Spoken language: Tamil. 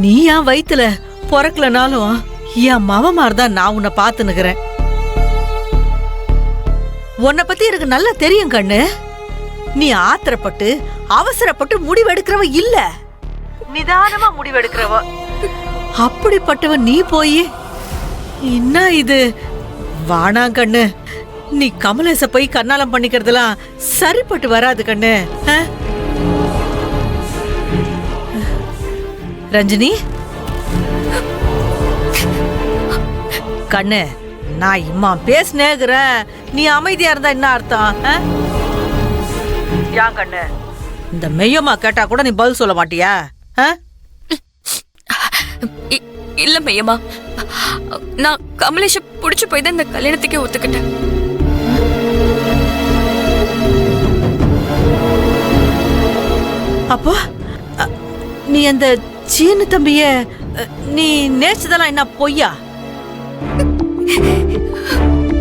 நீ என் வயித்துல பொறக்கலனாலும் என் மவ மாதிரிதான் நான் உன்னை பாத்துனுக்கிறேன். உன்னை பத்தி எனக்கு நல்லா தெரியும் கண்ணு. நீ ஆத்திரப்பட்டு அவசரப்பட்டு முடிவெடுக்கிறவ இல்ல, நிதானமா முடிவெடுக்கிறவ. அப்படிப்பட்டவ நீ போய் என்ன இது? வானா கண்ணு, நீ கமலேச போய் கண்ணாலம் பண்ணிக்கிறதுலாம் சரிப்பட்டு வராது கண்ணு. ரஞ்சினி கண்ணு, நான் இம்மா பேசினேங்கிறேன், நீ அமைதியா இருந்தா என்ன அர்த்தம்? யா கண்ணு, இந்த மெய்யம்மா கேட்டா கூட நீ பதில் சொல்ல மாட்டியா? இல்ல மெய்யம்மா, நான் கமலேஷ புடிச்சு போய் தான் இந்த கல்யாணத்துக்கே ஒத்துக்கிட்டேன். அப்போ நீ அந்த சீனு தம்பிய நீ நேச்சதெல்லாம் என்ன பொய்யா?